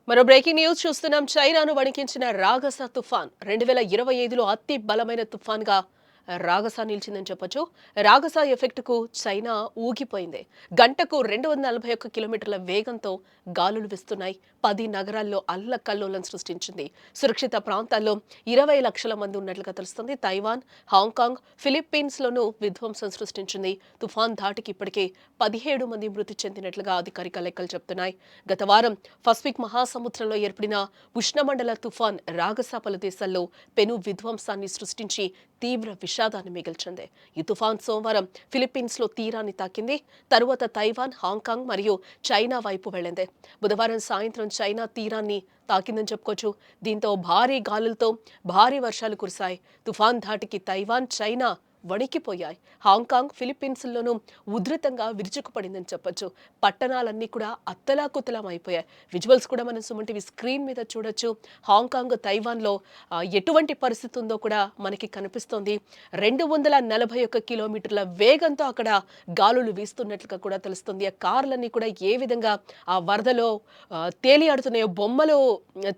మరో breaking news చూస్తున్నాం. చైనాను వణికించిన రాగస తుఫాన్ 2025లో అతి బలమైన తుఫాన్గా రాగస నిలిచిందని చెప్పొచ్చు. రాగస ఎఫెక్ట్కు చైనా ఊగిపోయింది. గంటకు 241 కిలోమీటర్ల వేగంతో గాలులు వీస్తున్నాయి. 10 నగరాల్లో అల్లకల్లోలం సృష్టించింది. సురక్షిత ప్రాంతాల్లో 20 లక్షల మంది ఉన్నట్లుగా తెలుస్తుంది. తైవాన్, హాంకాంగ్, ఫిలిప్పీన్స్లోనూ విధ్వంసం సృష్టించింది. తుఫాన్ ధాటికి ఇప్పటికే 17 మంది మృతి చెందినట్లుగా అధికారిక లెక్కలు చెబుతున్నాయి. గత వారం పసిఫిక్ మహాసముద్రంలో ఏర్పడిన ఉష్ణమండల తుఫాన్ రాగస పలు దేశాల్లో పెను విధ్వంసాన్ని సృష్టించి తీవ్ర విషాదాన్ని మిగిల్చింది. ఈ తుఫాన్ సోమవారం ఫిలిప్పీన్స్లో తీరాన్ని తాకింది. తరువాత తైవాన్, హాంకాంగ్ మరియు చైనా వైపు వెళ్లింది. బుధవారం సాయంత్రం చైనా తీరాన్ని తాకిందని చెప్పుకోవచ్చు. దీంతో భారీ గాలులతో భారీ వర్షాలు కురిశాయి. తుఫాన్ ధాటికి తైవాన్, చైనా వణికిపోయాయి. హాంకాంగ్, ఫిలిప్పీన్స్లోనూ ఉధృతంగా విరుచుకుపడిందని చెప్పొచ్చు. పట్టణాలన్నీ కూడా అత్తలాకుతలం అయిపోయాయి. విజువల్స్ కూడా మనం సుమన్ టీవీ స్క్రీన్ మీద చూడొచ్చు. హాంకాంగ్, తైవాన్లో ఎటువంటి పరిస్థితి ఉందో కూడా మనకి కనిపిస్తోంది. 241 కిలోమీటర్ల వేగంతో అక్కడ గాలులు వీస్తున్నట్లుగా కూడా తెలుస్తుంది. ఆ కార్లన్నీ కూడా ఏ విధంగా ఆ వరదలో తేలియాడుతున్నాయో, బొమ్మలు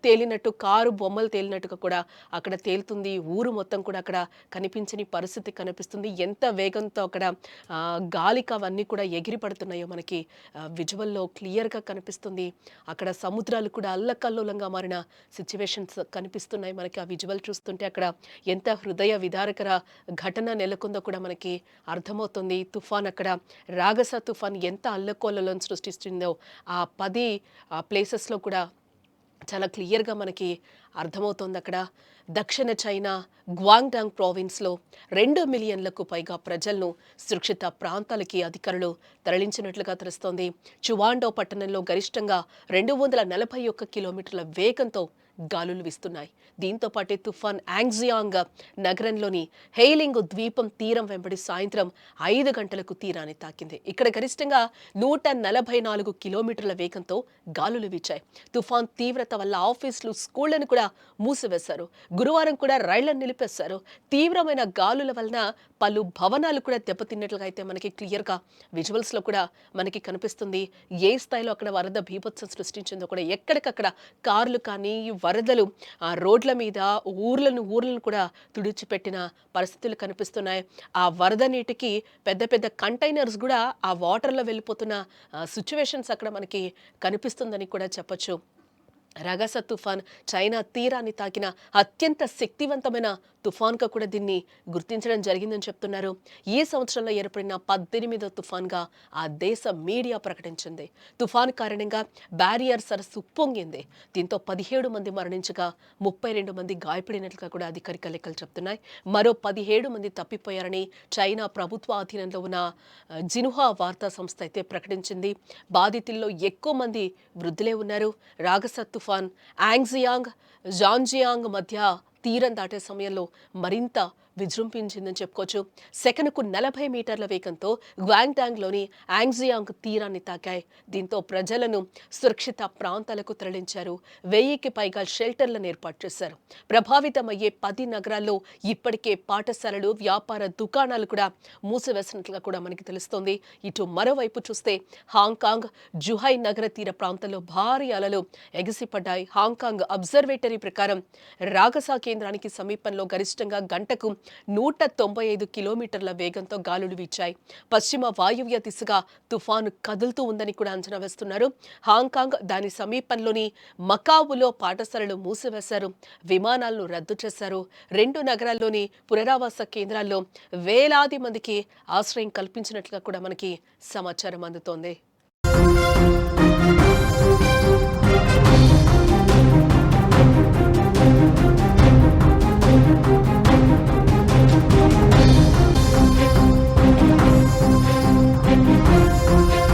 తేలినట్టు, కారు బొమ్మలు తేలినట్టుగా కూడా అక్కడ తేలుతుంది. ఊరు మొత్తం కూడా అక్కడ కనిపించని పరిస్థితి కనిపిస్తుంది. ఎంత వేగంతో అక్కడ గాలికి అవన్నీ కూడా ఎగిరి పడుతున్నాయో మనకి విజువల్లో క్లియర్గా కనిపిస్తుంది. అక్కడ సముద్రాలు కూడా అల్లకల్లోలంగా మారిన సిచ్యువేషన్స్ కనిపిస్తున్నాయి మనకి. ఆ విజువల్ చూస్తుంటే అక్కడ ఎంత హృదయ విదారకర ఘటన నెలకొందో కూడా మనకి అర్థమవుతుంది. తుఫాన్ అక్కడ రాగస తుఫాన్ ఎంత అల్లకల్లోలం సృష్టిస్తుందో ఆ 10 ప్లేసెస్లో కూడా చాలా క్లియర్గా మనకి అర్థమవుతోంది. అక్కడ దక్షిణ చైనా గ్వాంగ్డాంగ్ ప్రావిన్స్లో 2 మిలియన్లకు పైగా ప్రజలను సురక్షిత ప్రాంతాలకి అధికారులు తరలించినట్లుగా తెలుస్తోంది. చువాండో పట్టణంలో గరిష్టంగా 241 కిలోమీటర్ల వేగంతో గాలులు వీస్తున్నాయి. దీంతో పాటే తుఫాన్ యాంగ్జియాంగ్ నగరంలోని హెయిలింగ్ ద్వీపం తీరం వెంబడి సాయంత్రం 5 గంటలకు తీరాన్ని తాకింది. ఇక్కడ గరిష్టంగా 144 కిలోమీటర్ల వేగంతో గాలులు వీచాయి. తుఫాన్ తీవ్రత వల్ల ఆఫీసులు, స్కూళ్లను కూడా మూసివేశారు. గురువారం కూడా రైళ్లను నిలిపేశారు. తీవ్రమైన గాలుల వలన పలు భవనాలు కూడా దెబ్బతిన్నట్లుగా అయితే మనకి క్లియర్గా విజువల్స్లో కూడా మనకి కనిపిస్తుంది. ఏ స్థాయిలో అక్కడ వరద బీభత్సం సృష్టించిందో కూడా ఎక్కడికక్కడ కార్లు కానీ వరదలు రోడ్ల మీద ఊర్లను కూడా తుడిచిపెట్టిన పరిస్థితులు కనిపిస్తున్నాయి. ఆ వరద నీటికి పెద్ద పెద్ద కంటైనర్స్ కూడా ఆ వాటర్లో వెళ్ళిపోతున్న సిచ్యువేషన్స్ అక్కడ మనకి కనిపిస్తుందని కూడా చెప్పొచ్చు. రాగస తుఫాన్ చైనా తీరాన్ని తాకిన అత్యంత శక్తివంతమైన తుఫాన్గా కూడా దీన్ని గుర్తించడం జరిగిందని చెప్తున్నారు. ఈ సంవత్సరంలో ఏర్పడిన 18వ తుఫాన్గా ఆ దేశ మీడియా ప్రకటించింది. తుఫాన్ కారణంగా బ్యారియర్ సరస్సు ఉప్పొంగింది. దీంతో 17 మంది మరణించగా 32 మంది గాయపడినట్లుగా కూడా అధికారిక లెక్కలు చెప్తున్నాయి. మరో 17 మంది తప్పిపోయారని చైనా ప్రభుత్వ అధీనంలో ఉన్న జిన్హువా వార్తా సంస్థ అయితే ప్రకటించింది. బాధితుల్లో ఎక్కువ మంది వృద్ధులే ఉన్నారు. రాగస తుఫాన్ యాంగ్జియాంగ్, జాంజియాంగ్ మధ్య తీరం దాటే సమయంలో మరింత విజృంభించిందని చెప్పుకోవచ్చు. సెకనుకు 40 మీటర్ల వేగంతో గ్వాంగ్డాంగ్లోని యాంగ్జియాంగ్ తీరాన్ని తాకాయి. దీంతో ప్రజలను సురక్షిత ప్రాంతాలకు తరలించారు. 1000కి పైగా షెల్టర్లను ఏర్పాటు చేశారు. ప్రభావితమయ్యే 10 నగరాల్లో ఇప్పటికే పాఠశాలలు, వ్యాపార దుకాణాలు కూడా మూసివేసినట్లుగా కూడా మనకి తెలుస్తోంది. ఇటు మరోవైపు చూస్తే హాంకాంగ్, జుహై నగర తీర ప్రాంతంలో భారీ అలలు ఎగిసిపడ్డాయి. హాంకాంగ్ అబ్జర్వేటరీ ప్రకారం రాగస కేంద్రానికి సమీపంలో గరిష్టంగా గంటకు 195 కిలోమీటర్ల వేగంతో గాలులు వీచాయి. పశ్చిమ వాయువ్య దిశగా తుఫాను కదులుతూ ఉందని కూడా అంచనా వేస్తున్నారు. హాంకాంగ్, దాని సమీపంలోని మకావులో పాఠశాలలు మూసివేశారు. విమానాలను రద్దు చేశారు. 2 నగరాల్లోని పునరావాస కేంద్రాల్లో వేలాది మందికి ఆశ్రయం కల్పించినట్లుగా కూడా మనకి సమాచారం అందుతోంది.